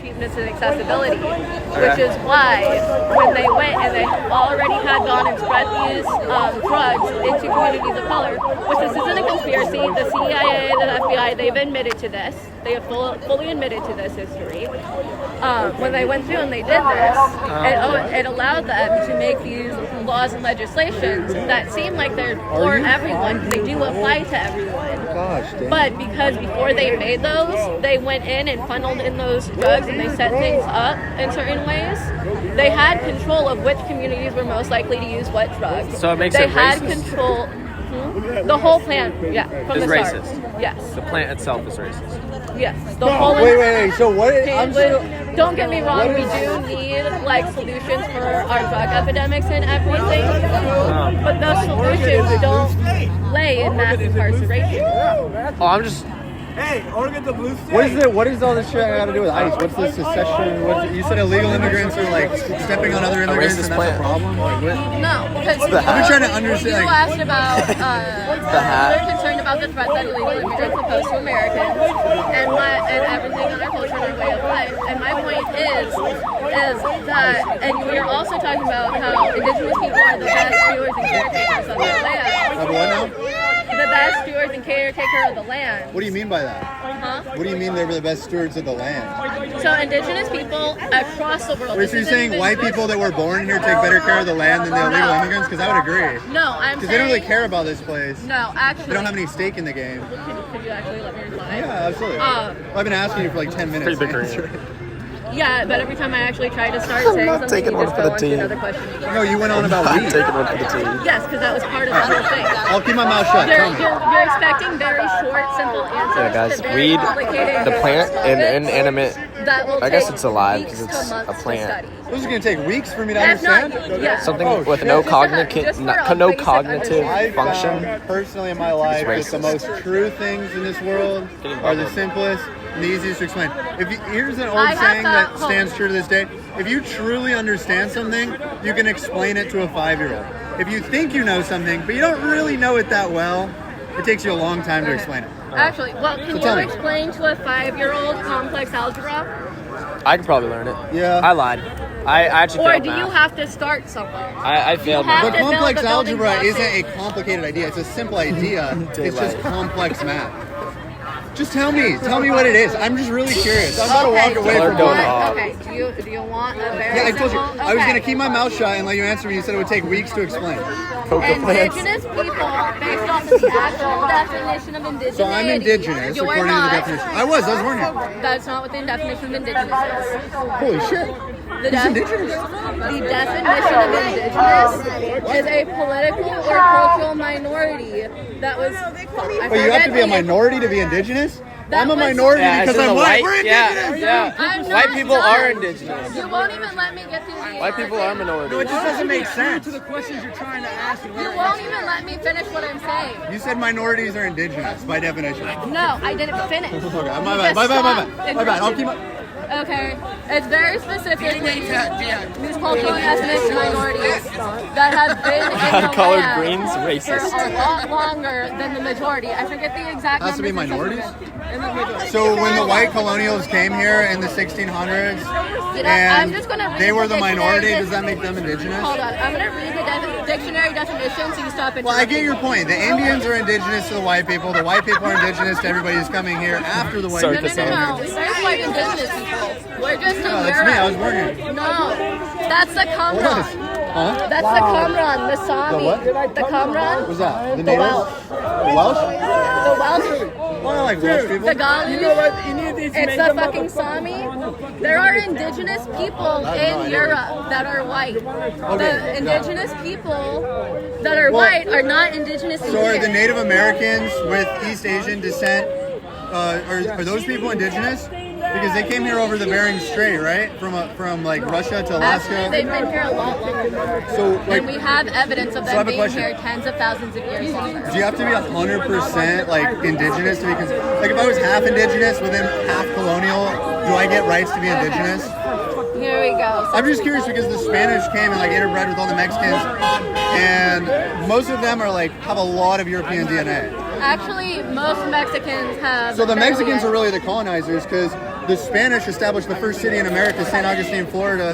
cheapness and accessibility, which is why when they went and they already had gone and spread these drugs into communities of color, which this isn't a conspiracy, the CIA, the FBI, they've admitted to this. They have fully admitted to this history. When they went through and they did this, it allowed them to make these laws and legislations that seem like they're for everyone. They do apply to everyone. Gosh, dang. But because before they made those, they went in and funneled in those drugs and they set things up in certain ways, they had control of which communities were most likely to use what drugs. So it makes they it had racist? control. The whole plant, from Is the start. racist. Yes. The plant itself is racist. Yes. The whole Wait. So what? don't get me wrong, we do need like solutions for our drug epidemics and everything, but those solutions don't lay in mass incarceration. Oh, I'm just... Hey, Oregon the blue state. What is all this shit got to do with ICE? What's the secession? You said illegal immigrants are like stepping on other immigrants, and that's plant. a problem. Like, what? No, because the hat? I've been trying to understand. you Like, asked about we're concerned about the threat that illegal immigrants pose to Americans and everything on our culture and our way of life. And my point is that, and we are also talking about how indigenous people are the best stewards and caretakers of the land. what now? The best stewards and caretaker of the land. What do you mean by that? Huh? What do you mean they were the best stewards of the land? So indigenous people across the world. Wait, so you're saying white people that were born here take better care of the land than the illegal immigrants? Because I would agree. No, I'm Because saying... they don't really care about this place. No, actually... They don't have any stake in the game. Could you actually let me reply? Yeah, absolutely. Well, I've been asking you for like 10 minutes. Pretty big Yeah, but every time I actually try to start saying not something, taking you one just for go the on to team. another question. No, you went on about I'm weed. taking one for the team. Yes, because that was part of the whole thing. I'll keep my mouth shut. Tell me. You're expecting very short, simple answers. Yeah, guys, to very weed, complicated the plant, and topics inanimate. that will I guess take it's alive weeks because to it's months a to plant. study. This is going to take weeks for me to If not, understand. yeah. Something Oh, with shit. no Just for a no basic cognitive I function. found personally in my life that the most true things in this world are the simplest and the easiest to explain. Here's an old I have saying that found- stands true to this day. If you truly understand something, you can explain it to a 5-year-old. If you think you know something, but you don't really know it that well, it takes you a long time to explain it. Actually, well, can tell you me. explain to a 5-year-old complex algebra? I could probably learn it. Yeah. I lied. I actually Or failed do you math. have to start somewhere? I failed have math. But to build complex the building algebra blocks isn't in. a complicated idea. It's a simple idea. It's just Daylight. complex math. Just tell me. Tell me what it is. I'm just really curious. I'm about to walk away Color from don't it. off. Okay, do you want a very Yeah, I told you. simple- I was okay. going to keep my mouth shut and let you answer me. You said it would take weeks to explain. Coca plants. Indigenous people, based off of the actual definition of indigeneity. So I'm indigenous you're according not. to the definition. I was born here. That's not what the definition of indigenous is. Holy shit. The, indigenous? the definition of indigenous is a political or cultural minority that was. But you have to be a minority to be indigenous? I'm a minority Yeah, because as in I'm the white. white. We're Yeah, indigenous. yeah. I'm White not people done. are indigenous. You won't even let me get through the White people are No, it minorities. just doesn't make sense. To the questions you're trying to ask. You won't even let me finish what I'm saying. You said minorities are indigenous by definition. Okay, No, I didn't finish. my You bad. just My stopped. bad. My bad. I'll keep my... Okay, it's very specifically these cultural and ethnic minorities that have been in the Colored land greens, for racist. a lot longer than the majority. I forget the exact Has to numbers. be minorities? In the majority. So when the white colonials came here in the 1600s I'm and just gonna read they were the dictionary minority, def- does that make them indigenous? Hold on, I'm gonna read the dictionary definition so you stop it. Well, I get your point. The Indians are indigenous to the white people. The white people are indigenous to everybody who's coming here after the white Sorry, people. No. There's white indigenous people. We're just in No, that's Europe. me. I was born here. No, that's the What? Qumran. Huh? That's the Qumran, the Sami. The what? The Qumran. What's that? The The natives? Welsh. The Welsh? The Welsh. Well, I like Welsh people. The Galu. You know what? You need these It's the fucking Sami. There are indigenous people I have no in idea. Europe that are white. Okay, The indigenous people that are white are not indigenous in So are here. the Native Americans with East Asian descent, are those people indigenous? Because they came here over the Bering Strait, right? From like Russia to Actually, Alaska. they've been here a lot longer. So And we like, have evidence of I have them a being question. here tens of thousands of years longer. do you have to be 100% like indigenous to be like if I was half indigenous within half colonial, do I get rights to be indigenous? Here we go. I'm just curious because the Spanish came and like interbred with all the Mexicans, and most of them are like have a lot of European DNA. Actually, most Mexicans have. So the fairly- Mexicans are really the colonizers because the Spanish established the first city in America, St. Augustine, Florida.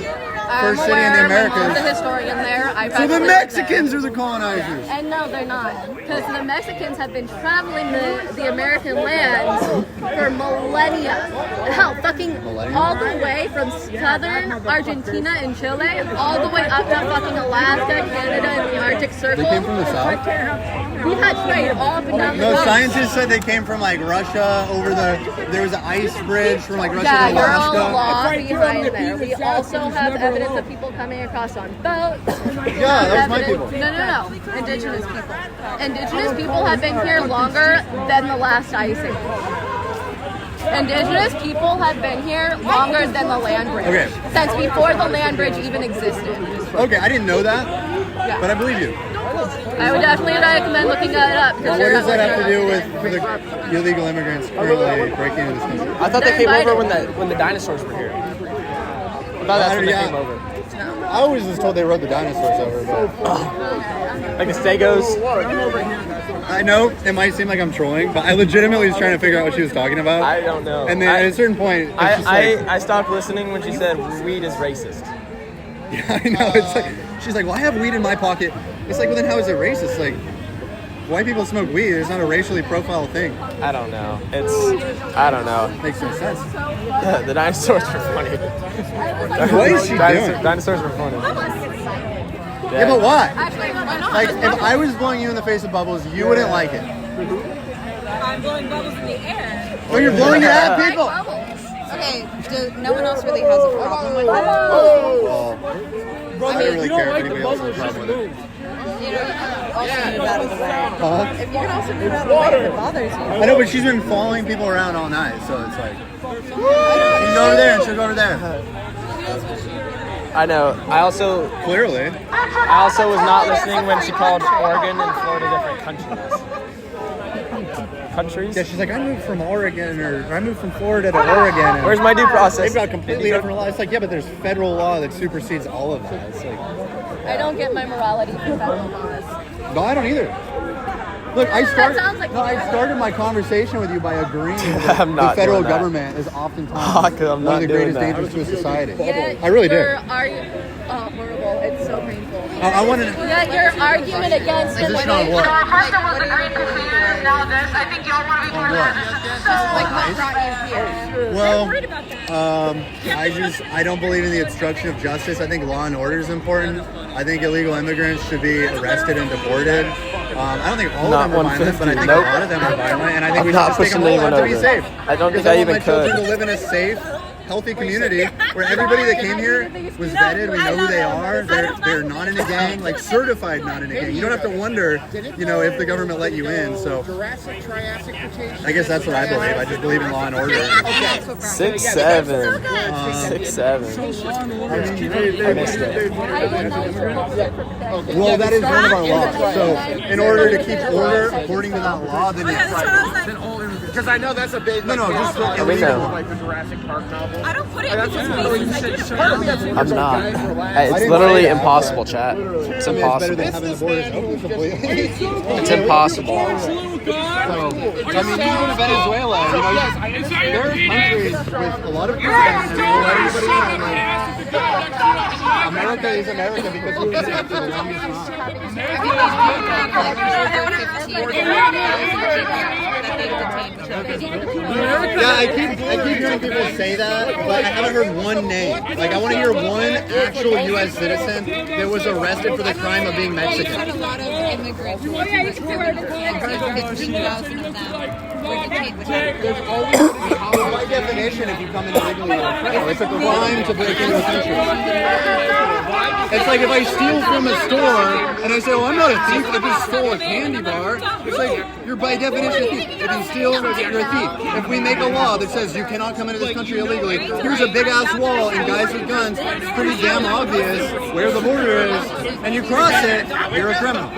First city in the The Americas. historian there. I've So the actually lived Mexicans there. are the colonizers. And no, they're not. Because the Mexicans have been traveling the American lands for millennia. Hell, fucking all the way from southern Argentina and Chile, all the way up to fucking Alaska, Canada, and the Arctic Circle. They came from the south? We've had trade all up and down the No, coast. scientists said they came from like Russia there was an ice bridge from like Russia Yeah, to you're a Alaska. lot behind there. We also have evidence of people coming across on boats. Yeah, that was my Evidence- people. No. Indigenous people. Indigenous people have been here longer than the last ice age. Indigenous people have been here longer than the land bridge. Okay. Since before the land bridge even existed. Okay, I didn't know that, Yeah. but I believe you. I would definitely recommend looking that up. Well, what does that have to do with the illegal immigrants currently breaking into this country? I thought they They're came over invited. when the dinosaurs were here. I thought that's when they Yeah. came over. I always was told they rode the dinosaurs over, but Like the Stegos. I know it might seem like I'm trolling, but I legitimately was trying to figure out what she was talking about. I don't know. And then at a certain point, it's just like, I stopped listening when she said weed is racist. yeah, I know. It's like she's like, "Well, I have weed in my pocket." It's like, well, then how is it racist? Like, white people smoke weed. It's not a racially profiled thing. I don't know. I don't know. Makes no sense. The dinosaurs were funny. What is she doing? Dinosaurs were funny. Yeah, but why? Actually, why not? Like, if I was blowing you in the face with bubbles, you wouldn't like it. I'm blowing bubbles in the air. Oh, you're blowing it at people. Okay, no one else really has a problem with that. Well, I don't really You don't care if like the anybody else has a bubbles, just problem with it. You know, you can also move out of the way. Huh? If you can also move out of the way if it bothers you. I know, but she's been following people around all night, so it's like, you can go over there and she'll go over there. I know. I also Clearly. was not listening when she called Oregon and Florida different countries. Countries? Yeah, she's like, I moved from Oregon, or I moved from Florida to Oregon. And Where's my due process? they've got completely different laws. It's like, yeah, but there's federal law that supersedes all of that. It's like, I don't get my morality from federal laws. no, I don't either. Look, I sounds like started my conversation with you by agreeing that I'm not the federal doing that. government is oftentimes Fuck, I'm one not of the doing greatest that. dangers to a society. Yet I really do. your horrible. It's so painful. I want to. Yet your argument against Is this not what? First it was the Green Confusion, now this. I think y'all want to be more than Like, what brought you here? Well, Worried about that. I don't believe in the obstruction of justice. I think law and order is important. I think illegal immigrants should be arrested and deported. I don't think all Not of them are violent, but I think 150, nope. a lot of them are violent, and I think I'm we not should just take them pushing all out to be anyone safe. over. I don't think Because I want even my children could. to live in a safe, healthy community where everybody that came here was vetted. We know who they are. They're not in a gang, like certified not in a gang. You don't have to wonder, if the government let you in. So I guess that's what I believe. I just believe in law and order. 6'7". 6'7". I missed it. Well, that is one of our laws. So in order to keep order according to that law, then it's Because I know that's a big. no, just for We illegal. know. Like the Jurassic Park novel. I don't put it in That's people's what faces. I'm not. Hey, it's literally impossible, chat. It's I mean, it's better impossible. than having the borders open completely. It's impossible. I mean, even Venezuela, there are countries with a lot of presidents and let everybody in. Like, America is America because we've been here for the longest time. Yeah, I keep hearing people say that, but I haven't heard one name. Like, I want to hear one actual U.S. citizen that was arrested for the crime of being Mexican. A lot of immigrants who went to and 15,000 of them were detained without There's always, by definition, if you come in illegally, it's a crime to break into a country. It's like if I steal from a store and I say, "Well, I'm not a thief. I just stole a candy bar." It's like you're by definition a thief. If you steal, you're a thief. If we make a law that says you cannot come into this country illegally, here's a big ass wall and guys with guns. It's pretty damn obvious where the border is, and you cross it, you're a criminal.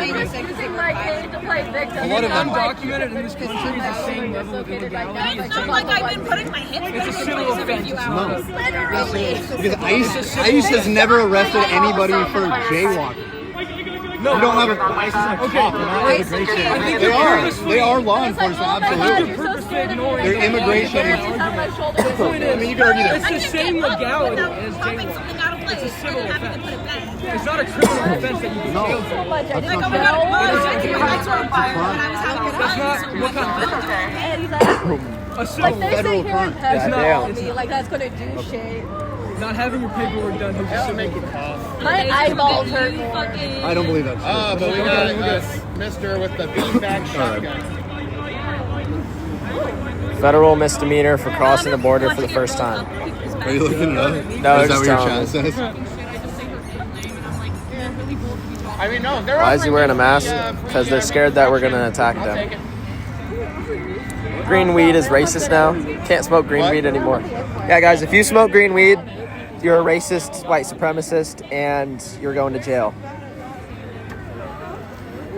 Using my kid to play victim. A lot of them. Undocumented in this country is the same level of illegality. It's not like I've been putting my hands in places every few hours. Because ICE has never arrested anybody for jaywalking. No, You don't have a They are law enforcement, absolutely. You're so scared of They're immigration. my shoulder. I mean, you can argue that. It's the same legality as jail. It's a civil offense. It's not a criminal offense that you can jail for. That's Like, oh my not God, my lights were on fire when I was having That's not what kind of exactly. a civil Like they Federal sit here and crime. pepper Goddamn. on me, like that's gonna do shit. not having your paperwork done is a civil offense. My eyeballs hurt more. I don't believe that's true. Oh, but we got Mr. with the beanbag shotgun. Federal misdemeanor for crossing the border for the first time. Are you looking it up? No, Is I'm that just what your telling chat says? I mean, no, they're Why is he wearing a mask? offering Because they're scared that we're gonna attack I'll take them. it. Green weed is racist now. Can't smoke green weed anymore. Yeah, guys, if you smoke green weed, you're a racist, white supremacist, and you're going to jail.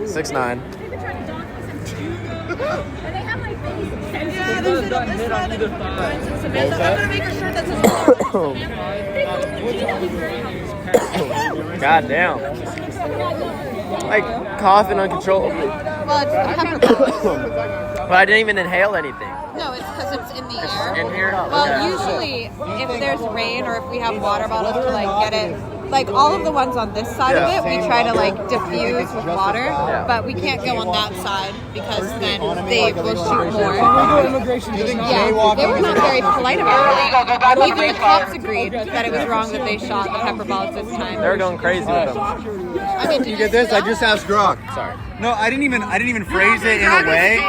6'9". Yeah, there's this one. I'm gonna make a shirt that says God damn. Like coughing uncontrollably. well, it's the pepper balls. But I didn't even inhale anything. No, it's because it's in the air. In here? Well, usually if there's rain or if we have water bottles to like get it, like all of the ones on this side of it, we try to like diffuse with water, but we can't go on that side because then they will shoot more. Do you think Yeah, jaywalking they were is not very polite about it. Even the cops agreed that it was wrong that they shot the pepper balls this time. They were going crazy with them. I mean, You get this? I just asked Grok. Sorry. No, I didn't even phrase it in a way.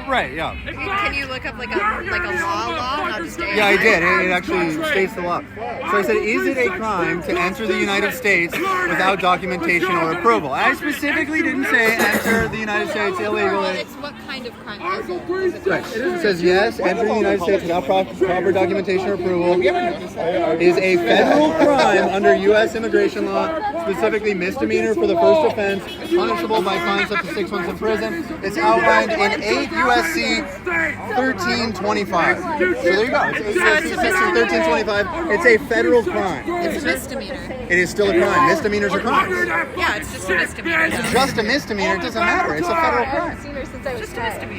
Right, yeah. Can you look up like a law, not just AI? Yeah, I did. It actually states the law. So I said, is it a crime to enter the United States without documentation or approval? I specifically didn't say enter the United States illegally. It's what kind of crime is it? Right. It says yes, enter the United States without proper documentation or approval is a federal crime under U.S. immigration law, specifically misdemeanor for the first offense, punishable by fines up to 6 months in prison. It's outlined in 8 U.S.C. 1325. So there you go. It's 8 U.S.C. section 1325. It's a federal crime. It's a misdemeanor. It is still a crime. Misdemeanors are crimes. Yeah, it's just a misdemeanor. It's just a misdemeanor. It doesn't matter. It's a federal crime.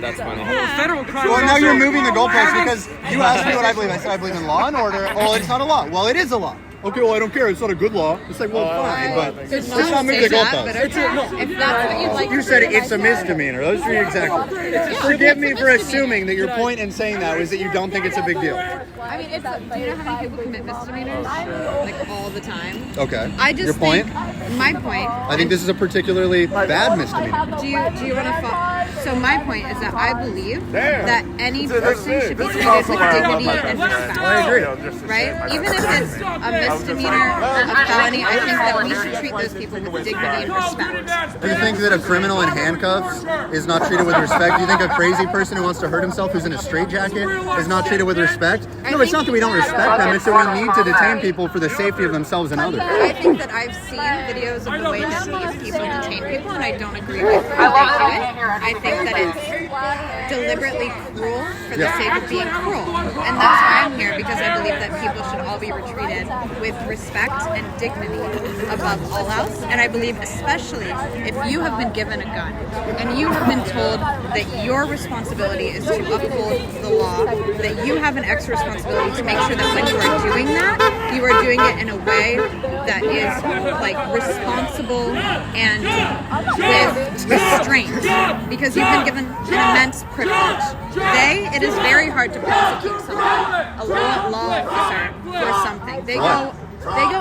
That's funny. Federal crime. Well, now you're moving the goalposts because you asked me what I believe. I said I believe in law and order. Oh, it's not a law. Well, it is a law. Okay, well, I don't care. It's not a good law. It's like, well, fine, but it's not moving the goalposts. If that's what you'd like You to said do, it's a misdemeanor. Those three exactly. Forgive me for assuming that your point in saying that was that you don't think it's a big deal. I mean, it's. Do you know how many people commit misdemeanors? Like all the time. Okay. I just Your point? think, my point. I think this is a particularly bad misdemeanor. Do you want to follow? So my point is that I believe that any person should be treated with dignity and respect. I agree. Right? Even if it's a misdemeanor or a felony, I think that we should treat those people with dignity and respect. Do you think that a criminal in handcuffs is not treated with respect? Do you think a crazy person who wants to hurt himself who's in a straitjacket is not treated with respect? No, it's not that we don't respect them. It's that we need to detain people for the safety of themselves and others. I think that I've seen videos of the way that these people detain people, and I don't agree with how they do it. I think that it's deliberately cruel for the sake of being cruel. And that's why I'm here, because I believe that people should all be treated with respect and dignity above all else. And I believe especially if you have been given a gun and you have been told that your responsibility is to uphold the law, that you have an extra responsibility to make sure that when you are doing that, you are doing it in a way that is like responsible and with restraint, because you've been given an immense privilege. It is very hard to prosecute someone, a law officer, for something. They go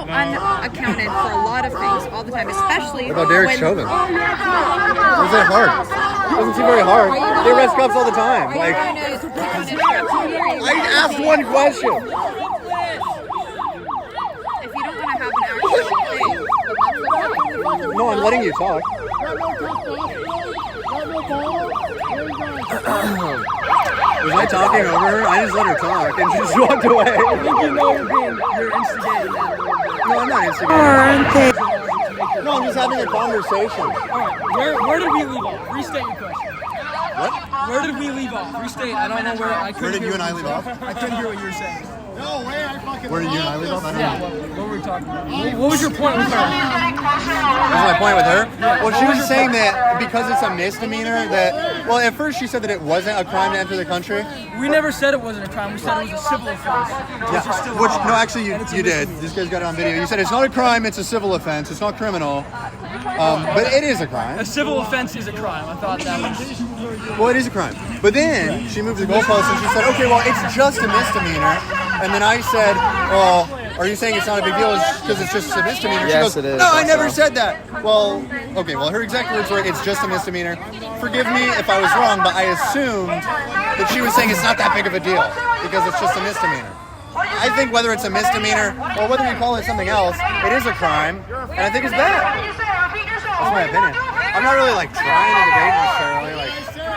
unaccounted for a lot of things all the time, especially What about Derek when, Chauvin? Was that hard? It doesn't seem very hard. They arrest cops all the time. Are you Like, going to pick on his I asked one question. If you don't want to have an actual thing, No, I'm letting you talk. Was I talking over her? I just let her talk and she just walked away. You're instigating that. No, I'm not instigating. No, I'm just having a conversation. Where did we leave off? Restate your question. What? Where did we leave off? Restate. I don't know where. I couldn't Where did hear you and what I leave off? I couldn't hear what you were saying. No way, I fucking Where you and I live off? I don't know. What were we talking about? What was your point with her? What was my point with her? Well, she was saying that because it's a misdemeanor that, well, at first she said that it wasn't a crime to enter the country. We never said it wasn't a crime. We said it was a civil offense. Yeah, which, no, actually you did. This guy's got it on video. You said it's not a crime, it's a civil offense. It's not criminal. But it is a crime. A civil offense is a crime. I thought that was... Well, it is a crime. But then she moved the goalpost and she said, okay, well, it's just a misdemeanor. And then I said, well, are you saying it's not a big deal because it's just a misdemeanor? Yes, she goes, it is. no, I never Also. said that. Well, okay, well, her exact words were, it's just a misdemeanor. Forgive me if I was wrong, but I assumed that she was saying it's not that big of a deal because it's just a misdemeanor. I think whether it's a misdemeanor or whether you call it something else, it is a crime, and I think it's bad. That's my opinion. I'm not really like trying to debate necessarily. Like,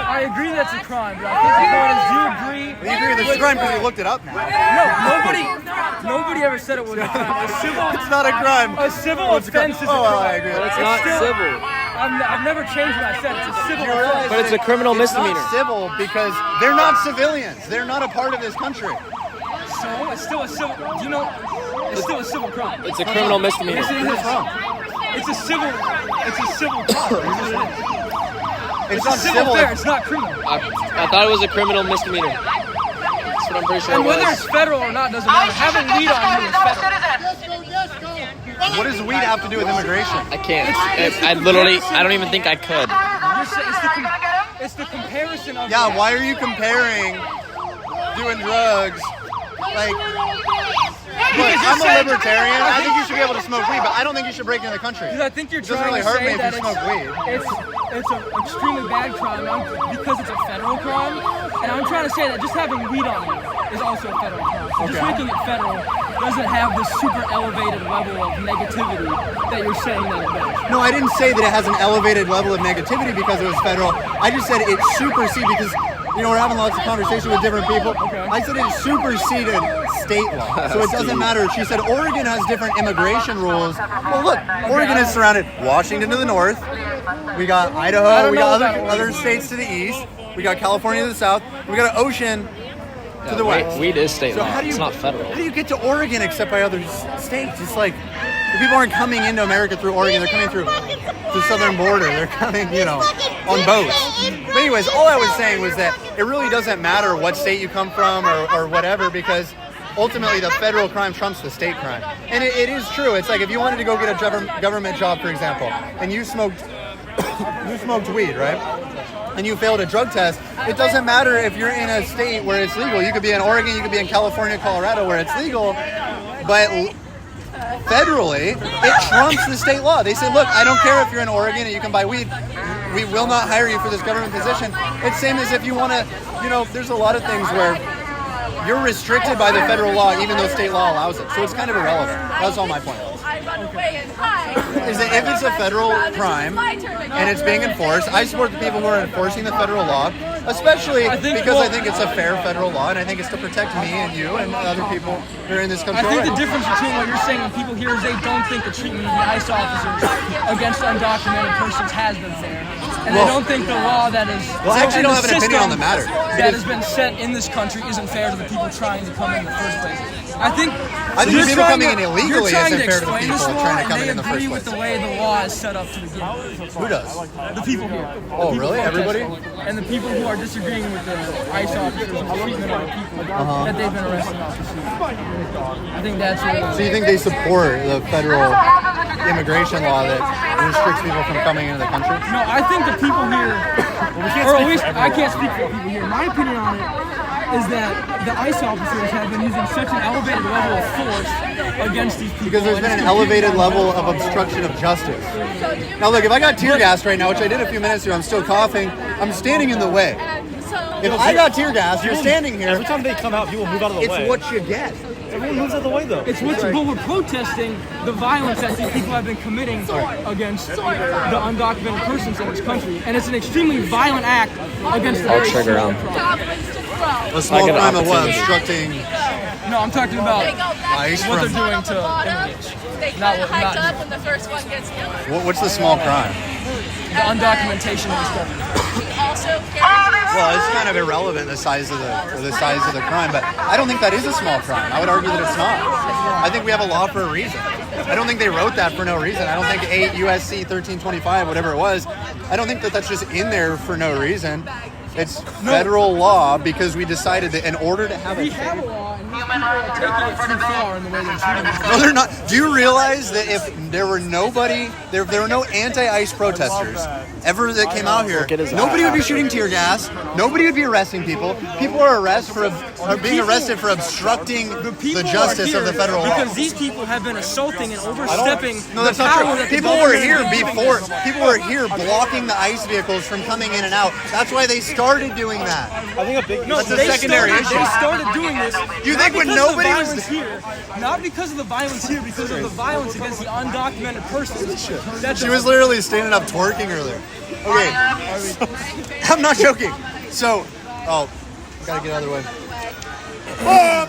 I agree that's a crime, but I think the point is, do you agree? you agree with this crime because you looked it up now. No, nobody ever said it was a crime. It's not a crime. A civil offense is a crime. Oh, I agree. It's not civil. I've never changed what I said. It's a civil offense. But it's a criminal It's misdemeanor. not civil because they're not civilians. They're not a part of this country. So it's still a civil. Do you know? It's still a civil crime. It's a criminal misdemeanor. Yes, it is. It's a civil. It's a civil crime. It's It's not a civil civil. affair. It's not criminal. I thought it was a criminal misdemeanor. That's what I'm pretty sure it And whether it's was. federal or not doesn't matter. Having weed on you is federal. What does weed have to do with immigration? I can't. I literally, I don't even think I could. It's the comparison of. Yeah, why are you comparing doing drugs? Like, look, I'm a libertarian. I think you should be able to smoke weed, but I don't think you should break into the country. Because I think you're It doesn't trying really to hurt say me if that you smoke weed. it's an extremely bad crime because it's a federal crime, and I'm trying to say that just having weed on you is also a federal crime. So just making it federal doesn't have this super elevated level of negativity that you're saying that it does. No, I didn't say that it has an elevated level of negativity because it was federal. I just said it supersedes because, you know, we're having lots of conversation with different people. I said it superseded state law. So it doesn't matter. She said Oregon has different immigration rules. Well, look, Oregon is surrounded. Washington to the north. We got Idaho. We got other states to the east. We got California to the south. We got an ocean to the west. Weed is state So law. how do you, It's not federal. How do you get to Oregon except by other states? It's like the people aren't coming into America through Oregon. They're coming through the southern border. They're coming, you know, on boats. But anyways, all I was saying was that it really doesn't matter what state you come from or whatever because ultimately the federal crime trumps the state crime. And it is true. It's like if you wanted to go get a government job, for example, and you smoked weed, right? And you failed a drug test, it doesn't matter if you're in a state where it's legal. You could be in Oregon, you could be in California, Colorado, where it's legal, but federally, it trumps the state law. They say, look, I don't care if you're in Oregon and you can buy weed. We will not hire you for this government position. It's same as if you want to, you know, there's a lot of things where you're restricted by the federal law, even though state law allows it. So it's kind of irrelevant. That's all my point was. I run away and hide. Is that if it's a federal crime and it's being enforced, I support the people who are enforcing the federal law, especially because I think it's a fair federal law and I think it's to protect me and you and other people who are in this country. I think the already. difference between what you're saying and people here is they don't think the treatment of the ICE officers against undocumented persons has been fair. And they don't think the law that is... Well, I actually and don't the have an opinion on the system matter. that has been set in this country isn't fair to the people trying to come in the first place. I think the you're people trying coming to- in illegally you're trying isn't fair to the explain people this law, trying to come and in the they first agree with place. the way the law is set up to begin with. Who does? The people here. Oh, really? Everybody? And the people who are disagreeing with the ICE officers and the treatment of the people that they've been arrested on. I think that's what So you think they support the federal immigration law that restricts people from coming into the country? No, I think the people here, or at least I can't speak for the people here. My opinion on it is that the ICE officers have been using such an elevated level of force against these people. Because there's been an elevated level of obstruction of justice. Now look, if I got tear gas right now, which I did a few minutes ago, I'm still coughing, I'm standing in the way. If I got tear gas, you're standing here, Every time they come out, people move out of the it's way. what you get. Everyone moves out of the way, though. It's what, but we're protesting the violence that these people have been committing against the undocumented persons in this country, and it's an extremely violent act against the very trigger small them. crime. A small I get an crime of what? opportunity. Obstructing No, I'm talking about ICE what they're from... doing to immigrants. They Not kind of what- hiked not- up when the first one gets killed. What's the small crime? The undocumentation of this country. He also carries Well, it's kind of irrelevant the size of the crime, but I don't think that is a small crime. I would argue that it's not. I think we have a law for a reason. I don't think they wrote that for no reason. I don't think 8 USC 1325, whatever it was, I don't think that that's just in there for no reason. It's federal law because we decided that in order to have We have a law, and these people are taking it too far in the way they're treating us. No, they're not. Do you realize that if there were no anti-ICE protesters ever that came out here, nobody would be shooting tear gas, nobody would be arresting people. People are being arrested for obstructing the justice of the federal law. Because these people have been assaulting and overstepping No, that's the not power true. that the People were government here has. before. People were here blocking the ICE vehicles from coming in and out. That's why they started doing that. I think a big. No, That's a they secondary started, issue. They started doing this. You not think when because of nobody the was violence here, not because of the violence here, because of the violence against the undocumented persons. That's She was literally standing up twerking earlier. Okay. I'm not joking. So, gotta get out of the way. The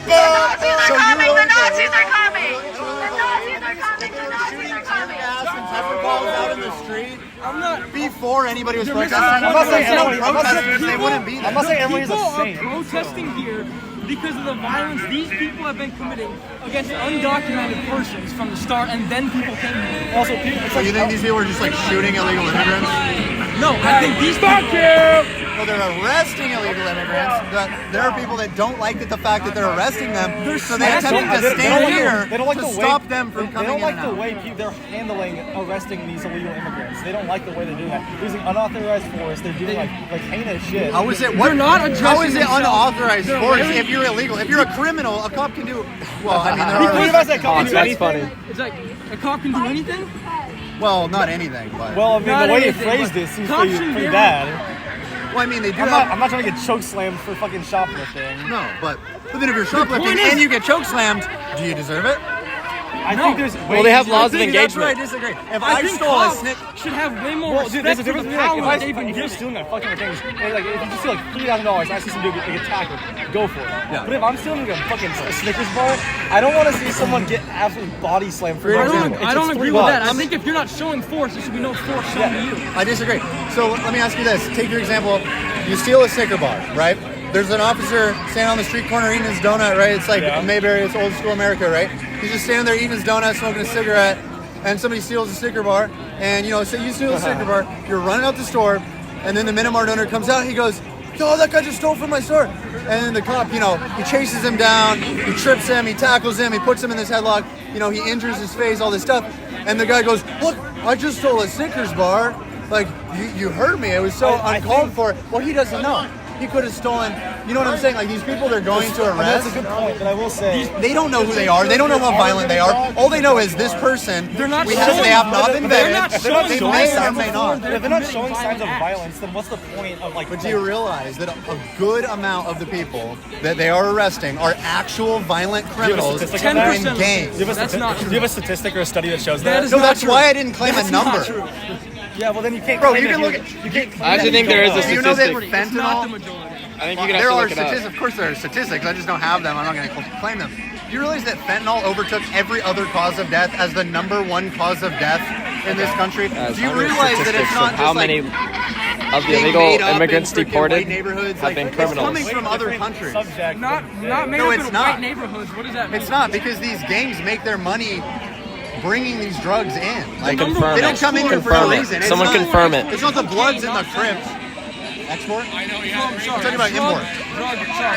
So you really Nazis are coming! The Nazis are coming! The Nazis are coming! out in the street I'm not. before anybody was You're protesting. missing- I'm not saying protesters, they People- wouldn't be there. I'm not saying everybody's People the are same. protesting here because of the violence these people have been committing against undocumented persons from the start, and then people came here. Also, people. It's So like, you think these people are just like shooting illegal immigrants? No, I think these people. Well, they're arresting illegal immigrants. There are people that don't like the fact that they're arresting them, so they're attempting to They don't stand like here they don't like to the way, stop them from they coming don't in like and the out. way they're handling arresting these illegal immigrants. They don't like the way they're doing that. Using unauthorized force, they're doing like heinous shit. How is it? They're not How addressing is it themselves. unauthorized They're force very- if you're illegal? If you're a criminal, a cop can do. Well, I mean, there What are. if I said cop can do That's anything? funny. It's like a cop can do anything. Well, not anything, but. Well, I mean, Not the way you anything, phrased but it seems cops pretty, should pretty never- bad. Well, I mean, they do. I'm not trying to get choke slammed for fucking shoplifting. No, but then if you're shoplifting and you get choke slammed, do you deserve it? I think there's. Well, they have laws of That's where I engagement. disagree. If I I think stole a cops snick. should have way more Well, dude, there's a respect for difference the between power like, they've been if you're given. stealing a fucking thing, like if you steal like $3,000 and I see some dude get tackled, go for it. Yeah. But if I'm stealing a fucking Snickers bar, I don't want to see someone get absolutely body slammed for For it. example. I don't It's agree $3. with that. I think if you're not showing force, there should be no force shown to you. I disagree. So let me ask you this. Take your example. You steal a Snicker bar, right? There's an officer standing on the street corner eating his donut, right? It's like Mayberry, it's old school America, right? He's just standing there eating his donut, smoking a cigarette, and somebody steals a Snicker bar. And, you know, say you steal a Snicker bar, you're running out the store, and then the Minimart owner comes out, he goes, "Oh, that guy just stole from my store." And then the cop, you know, he chases him down, he trips him, he tackles him, he puts him in this headlock, you know, he injures his face, all this stuff. And the guy goes, "Look, I just stole a Snickers bar. Like, you hurt me. It was so uncalled for." Well, he doesn't know. He could have stolen, you know what I'm saying? Like, these people they're going to And that's arrest, a good point, but I will say. they don't know who they are. They don't know how violent they are. All they know is this person, They're not they showing- have not been they're vetted. not They showing may or signs may of- not. If they're not showing signs of violence, then what's the point of like? But do you realize that a good amount of the people that they are arresting are actual violent criminals statistic who on are that? in 10% gangs? That's not Do true. you have a statistic or a study that shows That that? is No, not that's true. why I didn't claim That's a not number. true. Yeah, well then you can't. Bro, claim you it can if look you can't. I actually think there is a Do you know that statistic. It's not the fentanyl? majority. I think you can There actually are look it up. statistics. Of course, there are statistics. I just don't have them. I'm not going to claim them. Do you realize that fentanyl overtook every other cause of death as the #1 cause of death in this country? Do you realize that it's Statistics not of just how like many of the being illegal made up immigrants in freaking deported white neighborhoods? have Like, been it's criminals. coming from other countries. Subject. Not made No, up it's in not. white neighborhoods. What does that mean? It's not, because these gangs make their money bringing these drugs in. Like, Confirm they don't it. come in here for Confirm no it. reason. Someone it's not, confirm it. It's not the Bloods and the Crips. Export? I'm talking about import.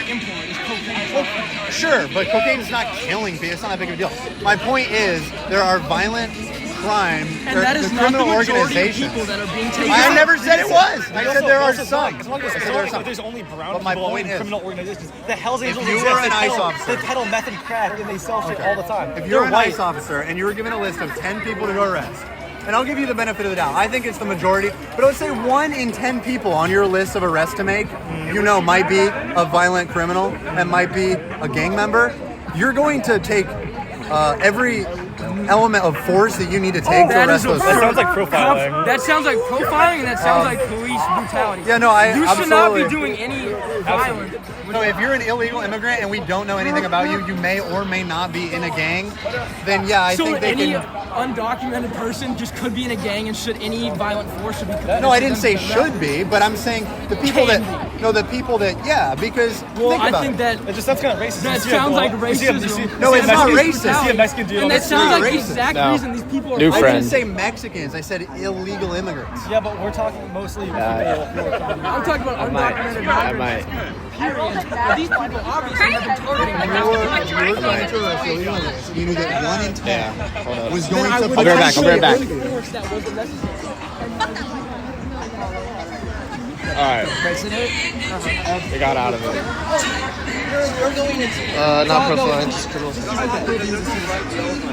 Import is cocaine. Sure, but cocaine is not killing people. It's not that big of a deal. My point is, there are violent crime, And that is the not the criminal majority of organizations. people that are being taken. I out. never said it was. I said there are It's some. not like I said there are some. there's only brown But my people point in is, criminal organizations. The Hell's Angels you exist. were an They ICE peddle- officer. They peddle meth and crack and they sell shit all the time. If you're an white. ICE officer and you were given a list of 10 people to go arrest, and I'll give you the benefit of the doubt, I think it's the majority, but let's say 1 in 10 people on your list of arrests to make, you know, might be a violent criminal and might be a gang member, you're going to take every element of force that you need to take to That arrest is those That people. sounds like profiling. That sounds like profiling, and that sounds like police brutality. Yeah, no, I You should not be absolutely- doing any violence So if you're an illegal immigrant and we don't know anything about you, you may or may not be in a gang, then yeah, I think they any can... undocumented person just could be in a gang, and should any violent force should be committed? No, I didn't say should be, but I'm saying the people that... No, the people that... Yeah, because... Well, think I about think it. that It just sounds kind of racist. that sounds like racism. No, it's not racist. You see a Mexican dude. And that sounds not like the racist. exact No. reason these people are. New I friend. didn't say Mexicans. I said illegal immigrants. Yeah, but we're talking mostly people. I'm talking about undocumented I migrants. might. Period. These people obviously have been targeting You were trying to arrest illegal immigrants. You knew that 1 in 10 was going to... I'll be right back. I'll be right back. That wasn't necessary. All right. We got out of it. Not personal, just criminal.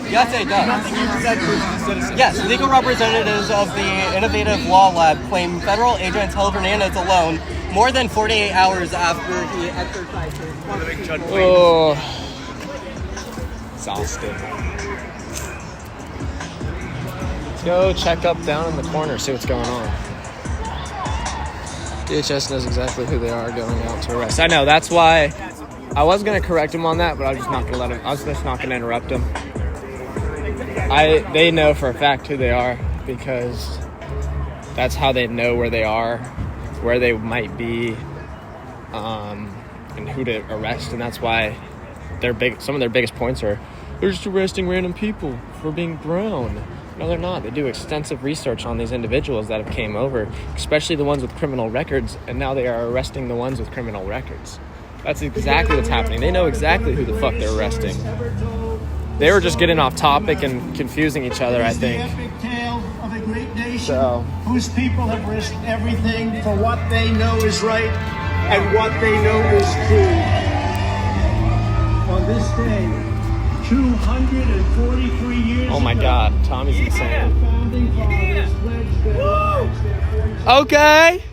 Yes, it does. Yes, legal representatives of the Innovative Law Lab claim federal agents held Hernandez alone more than 48 hours after he exercised his... Oh, exhausted. Let's go check up down in the corner, see what's going on. DHS knows exactly who they are going out to arrest. I know, that's why I was going to correct him on that, but I was just not going to let him. I was just not going to interrupt him. They know for a fact who they are, because that's how they know where they are, where they might be, and who to arrest, and that's why some of their biggest points are, they're just arresting random people for being brown. No, they're not. They do extensive research on these individuals that have came over, especially the ones with criminal records, and now they are arresting the ones with criminal records. That's exactly what's happening. They know exactly who the fuck they're arresting. They were just getting off topic and confusing each other, I think. The epic tale of a great nation So, whose people have risked everything for what they know is right and what they know is true. On this day, 243 years oh my ago, God, Tommy's insane. founding fathers pledged their lives, their friendship. Okay.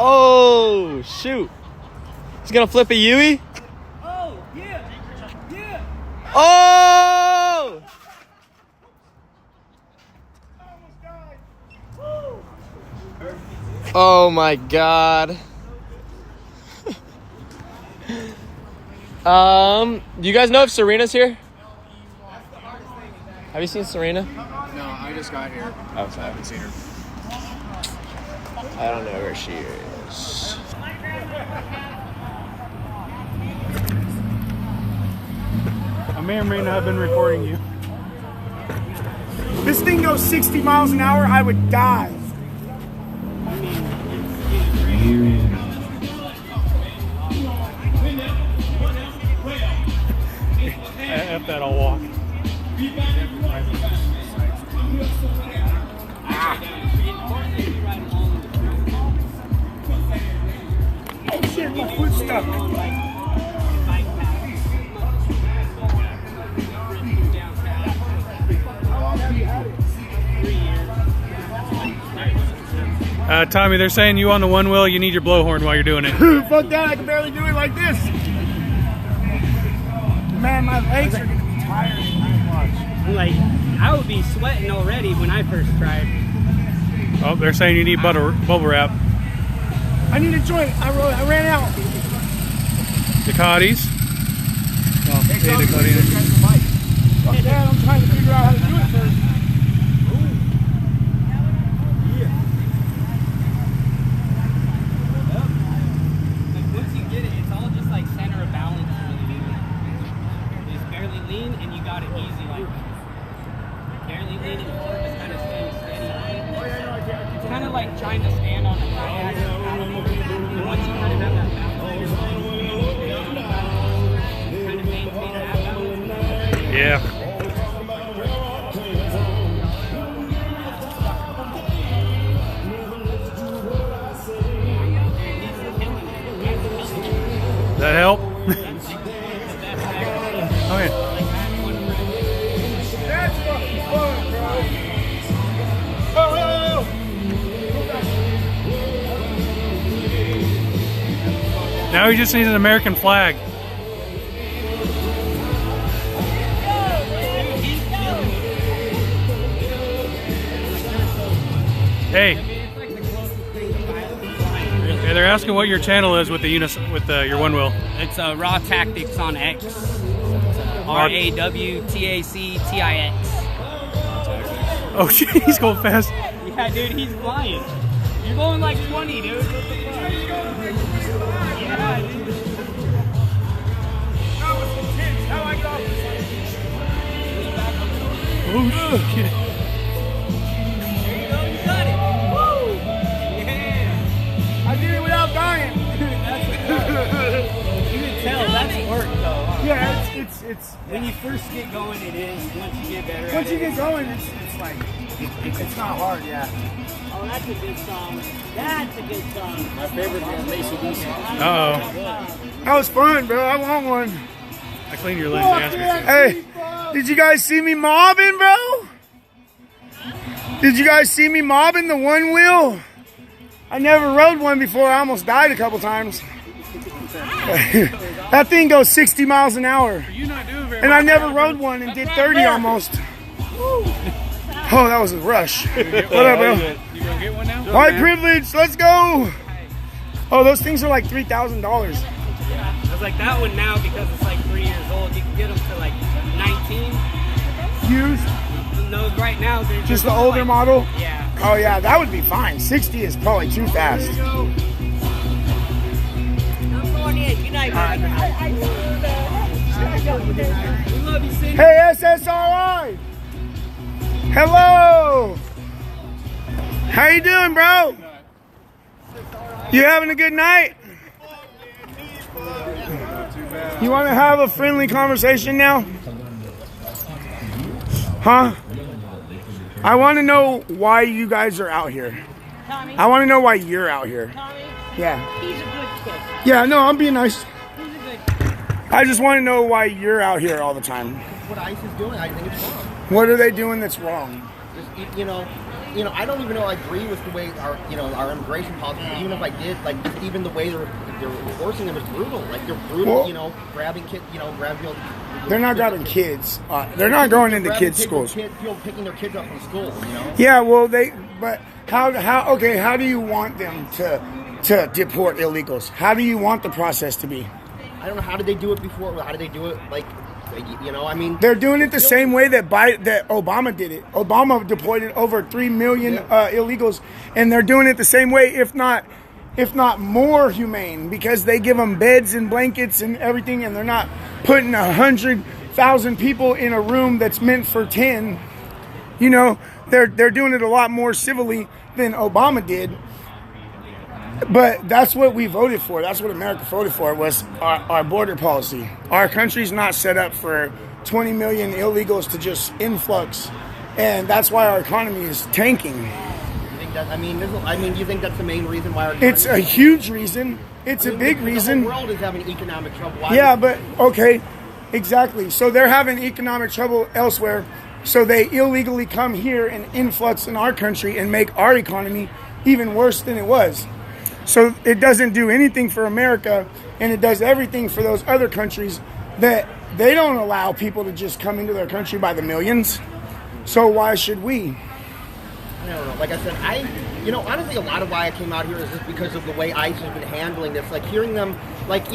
Oh, shoot. He's going to flip a Yui? Oh, yeah. Yeah. Oh! Oh my God. Do you guys know if Serena's here? Have you seen Serena? No, I just got here. Okay. I haven't seen her. I don't know where she is. I may or may not have been recording you. If this thing goes 60 miles an hour, I would die. F that, I'll walk. Oh shit, my foot's stuck. Tommy, they're saying you on the one wheel, you need your blowhorn while you're doing it. Fuck that, I can barely do it like this. Man, my legs are gonna be tired. Like, I would be sweating already when I first tried. Oh, they're saying you need bubble wrap. I need a joint. I ran out. Ducatis. Oh, hey, Ducati. Fuck that, I'm trying to figure out how to do it first. Once you get it, it's all just like center of balance. Just barely lean and you got it easy. Like barely leaning forward, just kind of staying steady. It's kind of like trying to stand on a kayak. And once you kind of have that balance, kind of maintain that balance. Yeah. Does that help? Oh, yeah. That's fucking fun, bro. Oh. Now he just needs an American flag. Hey. I mean, it's like the closest thing to violent flying, really. Yeah, they're asking what your channel is with the your one wheel. It's Raw Tactics on X. RAWTACTIX. Oh shit, he's going fast. Yeah, dude, he's flying. You're going like 20, dude. What the fuck? Yeah, dude. Oh shit. I did it without dying. You can tell that's work though. Huh? Yeah, it's When you first get going, it is. Once you get better, once at you it, get going, it's like it's not hard. Yeah. Oh, that's a good song. That's a good song. My favorite is AC/DC. Uh-oh. That was fun, bro. I want one. I cleaned your legs. Hey, did you guys see me mobbing, bro? Did you guys see me mobbing the one wheel? I never rode one before. I almost died a couple times. That thing goes 60 miles an hour. And I never rode one and did 30 almost. Oh, that was a rush. What up, bro? You gonna get one now? White privilege, let's go. Oh, those things are like $3,000. I was like that one now because it's like 3 years old. You can get them for like 19. Used? And those right now, they're Just the older model? Yeah. Oh yeah, that would be fine. 60 is probably too fast. I'm going in. Good night, we love you, Cindy. Hey, SSRI! Hello! How you doing, bro? You having a good night? You want to have a friendly conversation now? Huh? I want to know why you guys are out here. Tommy? I want to know why you're out here. Tommy? Yeah. He's a good kid. Yeah, no, I'm being nice. He's a good kid. I just want to know why you're out here all the time. What ICE is doing, I think it's wrong. What are they doing that's wrong? Just, you know, I don't even know I agree with the way our immigration policy. Even if I did, like, even the way they're enforcing them is brutal. Like they're brutal, Well, grabbing kids, grabbing people. They're not grabbing kids. They're not going into Grabbing kids' schools. People picking their kids up from school, Yeah, well, but how do you want them to deport illegals? How do you want the process to be? I don't know, how did they do it before? How did they do it, I mean... They're doing it the same way that Obama did it. Obama deported over 3 million illegals, and they're doing it the same way, if not more humane, because they give them beds and blankets and everything, and they're not putting 100,000 people in a room that's meant for 10. They're doing it a lot more civilly than Obama did. But that's what we voted for. That's what America voted for, was our border policy. Our country's not set up for 20 million illegals to just influx, and that's why our economy is tanking. You think that? Do you think that's the main reason why our It's a huge reason. It's a big reason. The whole world is having economic trouble. Okay, exactly. So they're having economic trouble elsewhere, so they illegally come here and influx in our country and make our economy even worse than it was. So it doesn't do anything for America, and it does everything for those other countries that they don't allow people to just come into their country by the millions. So why should we? I don't know. Like I said, honestly, a lot of why I came out here is just because of the way ICE has been handling this. Like hearing them, like I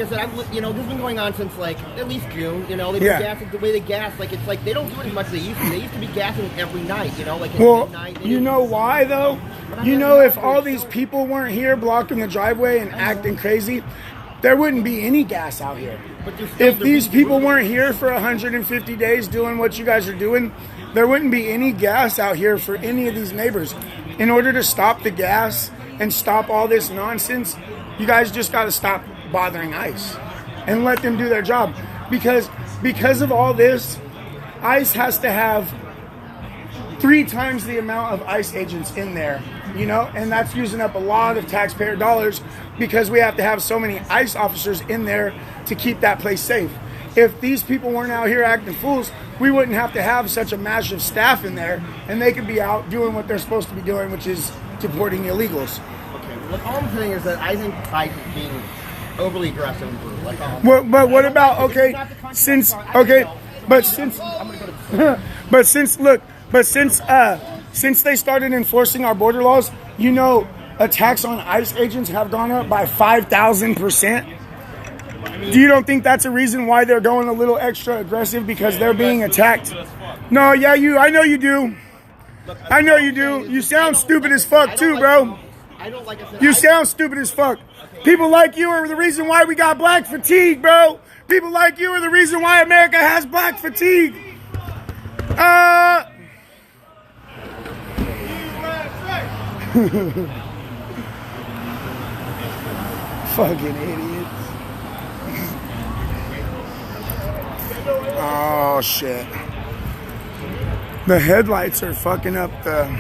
said, this has been going on since at least June. They've been gassing the way they gas. Like it's like they don't do it as much as they used to. They used to be gassing every night. Like at midnight. You know why though? If all these people weren't here blocking the driveway and acting crazy, there wouldn't be any gas out here. If these people weren't here for 150 days doing what you guys are doing, there wouldn't be any gas out here for any of these neighbors. In order to stop the gas and stop all this nonsense, you guys just got to stop bothering ICE and let them do their job. Because of all this, ICE has to have 3 times the amount of ICE agents in there, and that's using up a lot of taxpayer dollars because we have to have so many ICE officers in there to keep that place safe. If these people weren't out here acting fools, we wouldn't have to have such a massive staff in there, and they could be out doing what they're supposed to be doing, which is deporting illegals. Okay, well, all I'm saying is that I think ICE is being overly aggressive and brutal. But what about since since they started enforcing our border laws, you know, attacks on ICE agents have gone up by 5,000%. You don't think that's a reason why they're going a little extra aggressive because they're being attacked? No, yeah, I know you do. I know you do. You sound stupid as fuck too, bro. You sound stupid as fuck. People like you are the reason why we got black fatigue, bro. People like you are the reason why America has black fatigue. Fucking idiots. Oh shit. The headlights are fucking up the... I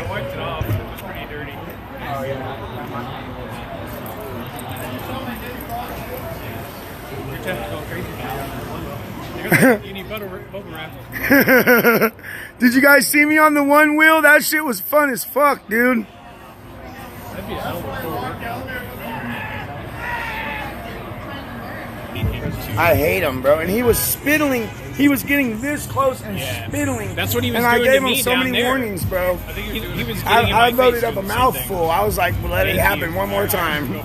wiped it off. It was pretty dirty. Oh, yeah. You're tempted to go crazy. You need bubble wrap. Did you guys see me on the one wheel? That shit was fun as fuck, dude. That'd be a hell of a cool workout. I hate him, bro. And he was spittling. He was getting this close and spittling. That's what he was doing. And I gave to him me so down many there. warnings, bro. I think he was getting in I my loaded face up a doing the same thing. mouthful. I was like, well, let it happen one more time.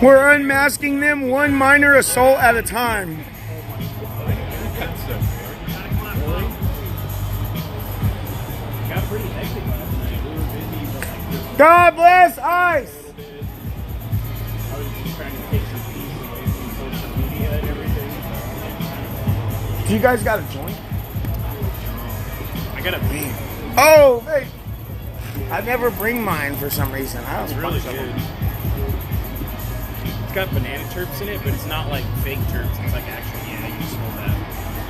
We're unmasking them one minor assault at a time. God bless ICE. Do you guys got a joint? I got a bean. Oh, hey. I never bring mine for some reason. I don't It's really good. It's got banana terps in it, but it's not like fake terps. It's like actual, you smell that.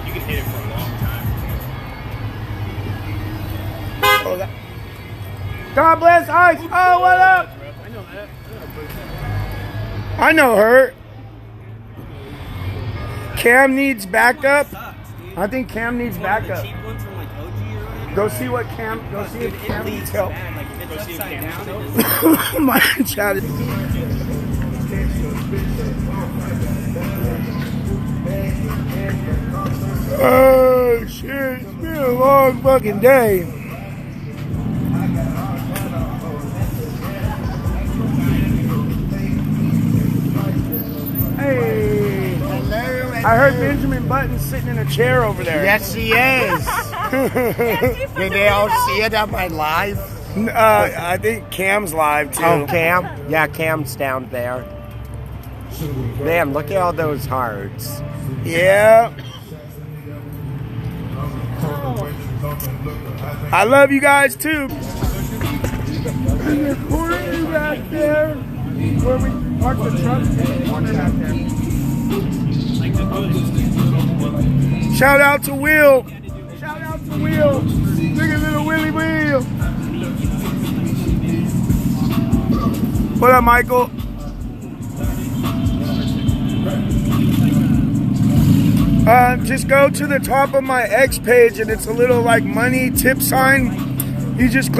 You can hit it for a long time. Oh, that. God bless ICE. Oh, what up? I know that. I know her. Cam needs backup. I think Cam needs backup. Go see what Cam. Go see if Cam needs help. My chat is. Oh shit! It's been a long fucking day. Hey, I heard Benjamin Button's sitting in a chair over there. Yes, he is. Did they all see it on my live? I think Cam's live too. Oh, Cam? Yeah, Cam's down there. Man, look at all those hearts. Yeah. I love you guys too. In the corner back there, where we parked the truck, in the corner back there. Shout out to Will. Shout out to Will. Look at little Willie Will. What up, Michael? Just go to the top of my X page and it's a little like money tip sign. You just click